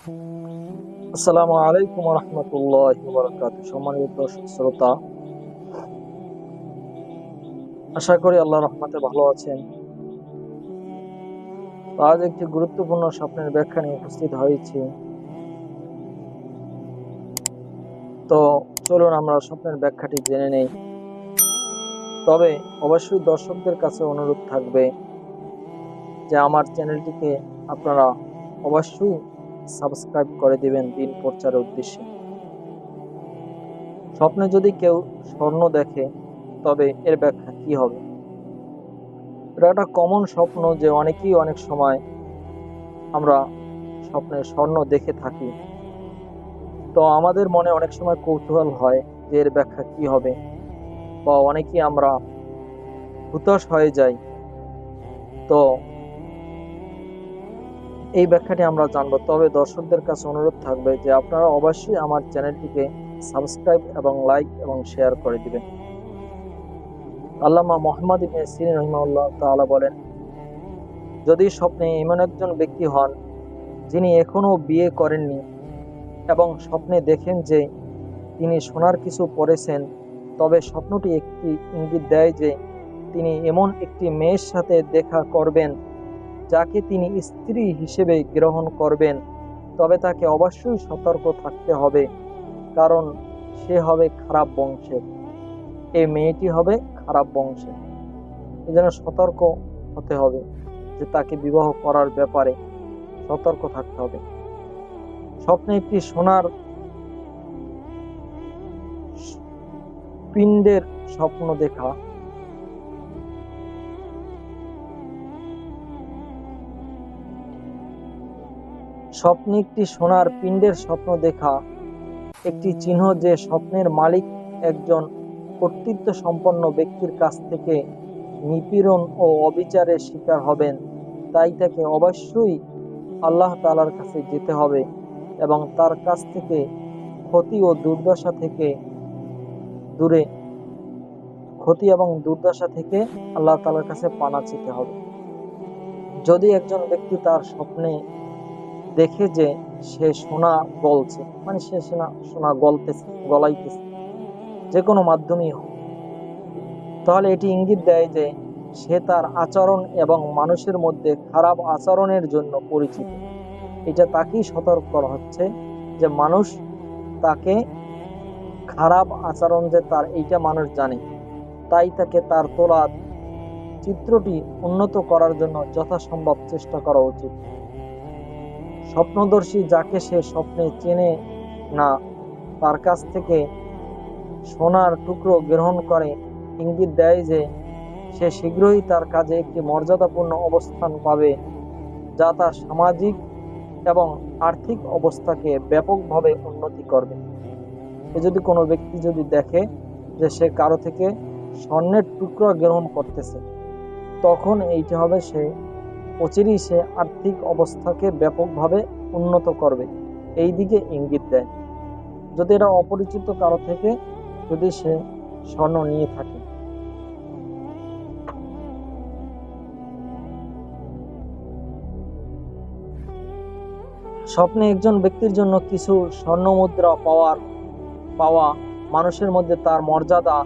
আসসালামু আলাইকুম রহমতুল্লাহি ওয়া বারাকাতুহু। সম্মানিত দর্শক শ্রোতা, আশা করি আল্লাহর রহমতে ভালো আছেন। তো আজ একটি গুরুত্বপূর্ণ স্বপ্নের ব্যাখ্যা নিয়ে উপস্থিত হয়েছি। তো চলুন আমরা স্বপ্নের ব্যাখ্যাটি জেনে নেই। তবে অবশ্যই দর্শকদের কাছে অনুরোধ থাকবে যে আমার চ্যানেলটিকে আপনারা অবশ্যই সাবস্ক্রাইব করে দিবেন দিন প্রচারের উদ্দেশ্যে। স্বপ্নে যদি কেউ স্বর্ণ দেখে তবে এর ব্যাখ্যা কি হবে? এটা একটা কমন স্বপ্ন যে অনেকেই অনেক সময় আমরা স্বপ্নে স্বর্ণ দেখে থাকি। তো আমাদের মনে অনেক সময় কৌতূহল হয় যে এর ব্যাখ্যা কি হবে, বা অনেকেই আমরা হতাশ হয়ে যাই। তো এই ব্যাখ্যাটি আমরা জানবো, তবে দর্শকদের কাছে অনুরোধ থাকবে যে আপনারা অবশ্যই আমার চ্যানেলটিকে সাবস্ক্রাইব এবং লাইক এবং শেয়ার করে দিবেন। আল্লামা মুহাম্মদ ইবনে সিরিন রাহিমাহুল্লাহ তাআলা বলেন, যদি স্বপ্নে এমন একজন ব্যক্তি হন যিনি এখনো বিয়ে করেননি এবং স্বপ্নে দেখেন যে তিনি সোনার কিছু পরেছেন, তবে স্বপ্নটি একটি ইঙ্গিত দেয় যে তিনি এমন একটি মেয়ের সাথে দেখা করবেন যাকে তিনি স্ত্রী হিসেবে গ্রহণ করবেন। তবে তাকে অবশ্যই সতর্ক থাকতে হবে, কারণ সে হবে খারাপ বংশের। এই মেয়েটি হবে খারাপ বংশের, এজন্য সতর্ক হতে হবে যে তাকে বিবাহ করার ব্যাপারে সতর্ক থাকতে হবে। স্বপ্নে একটি সোনার পিণ্ডের স্বপ্ন দেখা স্বপ্নে একটি সোনার পিণ্ডের স্বপ্ন দেখা একটি চিহ্ন যে স্বপ্নের মালিক একজন কর্তৃত্ব সম্পন্ন ব্যক্তির কাছ থেকে নিপীড়ন ও অবিচারের শিকার হবেন। তাই তাকে অবশ্যই আল্লাহ তাআলার কাছে যেতে হবে এবং তার কাছ থেকে ক্ষতি ও দুর্দশা থেকে দূরে ক্ষতি এবং দুর্দশা থেকে আল্লাহ তাআলার কাছে পানা চেতে হবে। যদি একজন ব্যক্তি তার স্বপ্নে দেখে যে সে সোনা গলছে, মানে সে সোনা সোনা গলাইতেছে, যে কোনো মাধ্যমেই হোক, তাহলে এটি ইঙ্গিত দেয় যে সে তার আচরণ এবং মানুষের মধ্যে খারাপ আচরণের জন্য পরিচিত। এটা তাকেই সতর্ক করা হচ্ছে যে মানুষ তাকে খারাপ আচরণ যে তার, এইটা মানুষ জানে, তাই তাকে তার তোলা চিত্রটি উন্নত করার জন্য যথাসম্ভব চেষ্টা করা উচিত। স্বপ্নদর্শী যাকে সে স্বপ্নে চেনে না, তার কাছ থেকে সোনার টুকরো গ্রহণ করে ইঙ্গিত দেয় যে সে শীঘ্রই তার কাজে একটি মর্যাদাপূর্ণ অবস্থান পাবে, যা তার সামাজিক এবং আর্থিক অবস্থাকে ব্যাপকভাবে উন্নতি করবে। যদি কোনো ব্যক্তি যদি দেখে যে সে কারো থেকে স্বর্ণের টুকরো গ্রহণ করতেছে, তখন এইটা হবে সে অচিরেই সে আর্থিক অবস্থাকে ব্যাপকভাবে উন্নত করবে, এই দিকে ইঙ্গিত দেয়। যদি এটা অপরিচিত কারো থেকে যদি সে স্বর্ণ নিয়ে থাকে। স্বপ্নে একজন ব্যক্তির জন্য কিছু স্বর্ণ মুদ্রা পাওয়া মানুষের মধ্যে তার মর্যাদা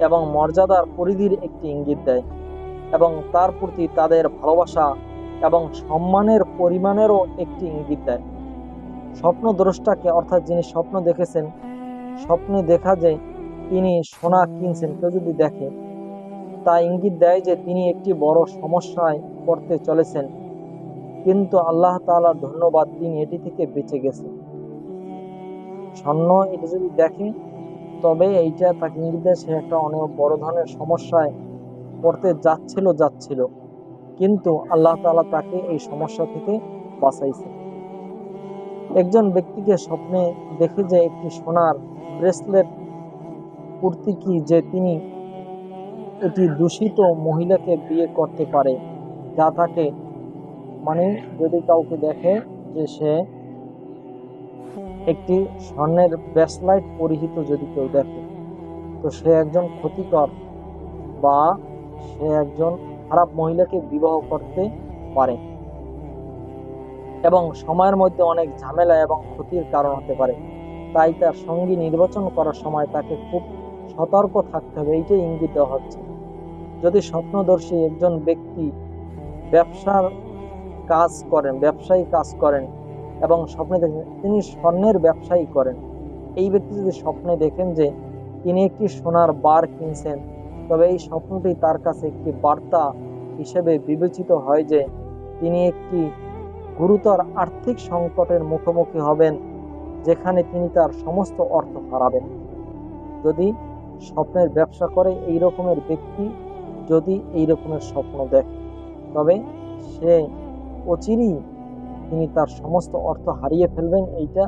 এবং মর্যাদার পরিধির একটি ইঙ্গিত দেয় এবং তার প্রতি তাদের ভালোবাসা এবং সম্মানের পরিমাণেরও একটি ইঙ্গিত দেয়। স্বপ্নদ্রষ্টাকে, অর্থাৎ যিনি স্বপ্ন দেখেছেন, স্বপ্নে দেখা যে তিনি সোনা কিনছেন, কেউ যদি দেখে, তা ইঙ্গিত দেয় যে তিনি একটি বড় সমস্যায় পড়তে চলেছেন, কিন্তু আল্লাহ তাআলার ধন্যবাদ তিনি এটি থেকে বেঁচে গেছেন। স্বর্ণ এটি যদি দেখে, তবে এইটা তাকে ইঙ্গিত দেয় সে একটা অনেক বড় ধরনের সমস্যায় পড়তে যাচ্ছিল, কিন্তু আল্লাহ তাআলা তাকে এই সমস্যা থেকে বাঁচাইছে। একজন ব্যক্তিকে স্বপ্নে দেখে যে একটি সোনার ব্রেসলেট পরতে কি যে তিনি এটি দূষিত মহিলাকে বিয়ে করতে পারে, যা তাকে, মানে যদি কাউকে দেখে যে সে একটি স্বর্ণের ব্রেসলেট পরিহিত যদি কেউ দেখে, তো সে একজন ক্ষতিকর বা সে একজন খারাপ মহিলাকে বিবাহ করতে পারে। এবং সময়ের মধ্যে অনেক ঝামেলা এবং ক্ষতির কারণ হতে পারে। তাই তার সঙ্গী নির্বাচন করার সময় তাকে খুব সতর্ক থাকতে হবে, এইটাই ইঙ্গিত দেওয়া হচ্ছে। যদি স্বপ্নদর্শী একজন ব্যক্তি ব্যবসায়ী কাজ করেন এবং স্বপ্নে দেখেন তিনি স্বর্ণের ব্যবসায়ী করেন, এই ব্যক্তি যদি স্বপ্নে দেখেন যে তিনি একটি সোনার বার কিনছেন, তবে এই স্বপ্নটি তার কাছে একটি বার্তা হিসেবে বিবেচিত হয় যে তিনি একটি গুরুতর আর্থিক সংকটের মুখোমুখি হবেন, যেখানে তিনি তার সমস্ত অর্থ হারাবেন। যদি স্বপ্নের ব্যবসা করে এই রকমের ব্যক্তি যদি এই রকমের স্বপ্ন দেখে, তবে সে অচিরেই তিনি তার সমস্ত অর্থ হারিয়ে ফেলবেন, এইটা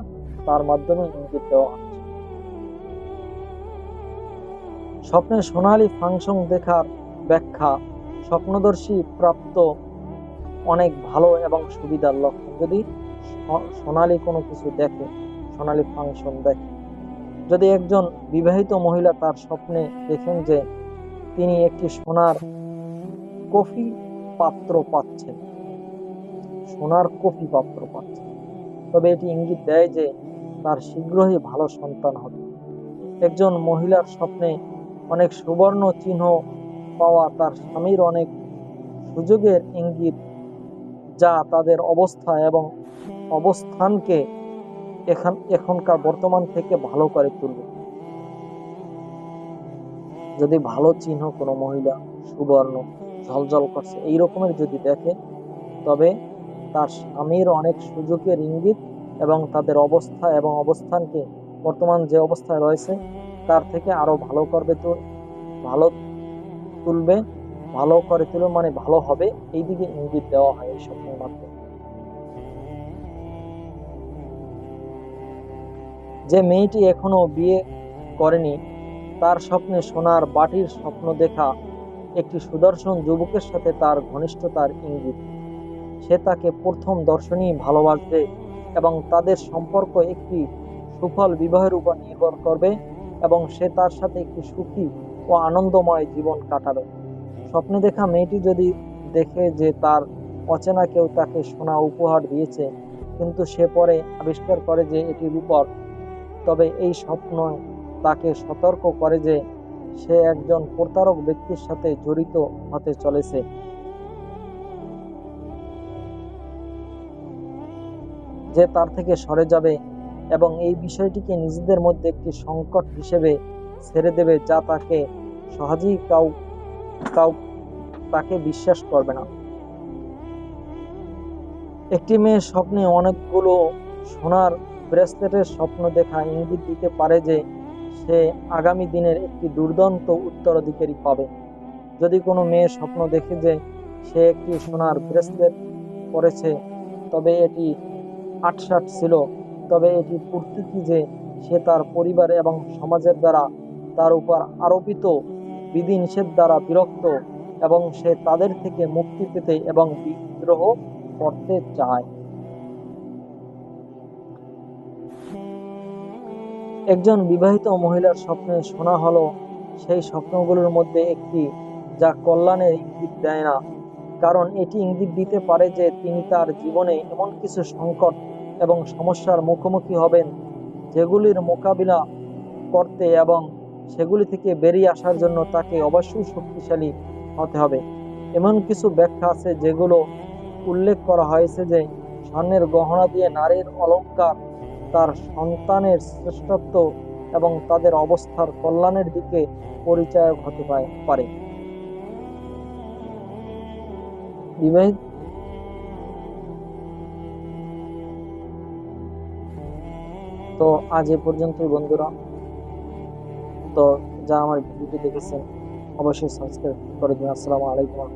তার মাধ্যমে ইঙ্গিত দেওয়া হচ্ছে। স্বপ্নে সোনালী ফাংশন দেখার ব্যাখ্যা স্বপ্নদর্শী প্রাপ্ত অনেক ভালো এবং সুবিধার লক্ষণ। যদি সোনালী কোনো কিছু দেখে, সোনালী ফাংশন দেখে, যদি একজন বিবাহিত মহিলা তার স্বপ্নে দেখেন যে তিনি একটি সোনার কফি পাত্র পাচ্ছেন, তবে এটি ইঙ্গিত দেয় যে তার শীঘ্রই ভালো সন্তান হবে। একজন মহিলার স্বপ্নে অনেক সুবর্ণ চিহ্ন পাওয়া তার স্বামীর অনেক সুযোগের ইঙ্গিত, যা তাদের অবস্থা এবং অবস্থানকে এখনকার বর্তমান থেকে ভালো করে তুলবে। যদি ভালো চিহ্ন কোনো মহিলা সুবর্ণ ঝলঝল করছে এই রকমের যদি দেখে, তবে তার স্বামীর অনেক সুযোগের ইঙ্গিত এবং তাদের অবস্থা এবং অবস্থানকে বর্তমান যে অবস্থায় রয়েছে তার থেকে আরো ভালো করে তুলবে, মানে ভালো হবে, এই দিকে ইঙ্গিত দেওয়া হয় এই স্বপ্নের মাধ্যমে। যে মেয়েটি এখনো বিয়ে করেনি তার স্বপ্নে সোনার বাটির স্বপ্ন দেখা একটি সুদর্শন যুবকের সাথে তার ঘনিষ্ঠতার ইঙ্গিত। সে তাকে প্রথম দর্শনেই ভালোবাসবে এবং তাদের সম্পর্ক একটি সুফল বিবাহের উপর নির্ভর করবে এবং সে তার সাথে একটি সুখী ও আনন্দময় জীবন কাটাবে। স্বপ্নে দেখা মেয়েটি যদি দেখে যে তার অচেনা কেউ তাকে সোনা উপহার দিয়েছে, কিন্তু সে পরে আবিষ্কার করে যে এটি রূপর, তবে এই স্বপ্ন তাকে সতর্ক করে যে সে একজন প্রতারক ব্যক্তির সাথে জড়িত হতে চলেছে। যে তার থেকে সরে যাবে এবং এই বিষয়টিকে নিজেদের মধ্যে একটি সংকট হিসেবে ছেড়ে দেবে, যা তাকে সহজেই তাকে বিশ্বাস করবে না। একটি মেয়ে স্বপ্নে অনেকগুলো সোনার ব্রেসলেটের স্বপ্ন দেখা ইঙ্গিত দিতে পারে যে সে আগামী দিনের একটি দুর্দান্ত উত্তরাধিকারী পাবে। যদি কোনো মেয়ে স্বপ্ন দেখে যে সে একটি সোনার ব্রেসলেট পরেছে, তবে এটি 68 ছিল, তবে এটি প্রতীকী যে সে তার পরিবার এবং সমাজের দ্বারা তার উপর আরোপিত বিধিনিষেধ দ্বারা বিরক্ত এবং সে তাদের থেকে মুক্তি পেতে এবং বিদ্রোহ করতে চায়। একজন বিবাহিত মহিলার স্বপ্নে শোনা হলো সেই স্বপ্নগুলোর মধ্যে একটি যা কল্যাণের ইঙ্গিত দেয় না, কারণ এটি ইঙ্গিত দিতে পারে যে তিনি তার জীবনে এমন কিছু সংকট এবং সমস্যার মুখোমুখি হবেন যেগুলির মোকাবিলা করতে এবং সেগুলি থেকে বেরিয়ে আসার জন্য তাকে অবশ্যই শক্তিশালী হতে হবে। এমন কিছু ব্যাখ্যা আছে যেগুলো উল্লেখ করা হয়েছে যে স্বর্ণের গহনা দিয়ে নারীর অলঙ্কার তার সন্তানের শ্রেষ্ঠত্ব এবং তাদের অবস্থার কল্যাণের দিকে পরিচায়ক হতে পারে। বিবাহিত তো আজ এ পর্যন্তই বন্ধুরা। তো যা আমার ভিডিওটি দেখেছেন অবশ্যই সাবস্ক্রাইব করে দিন। আসসালামু আলাইকুম।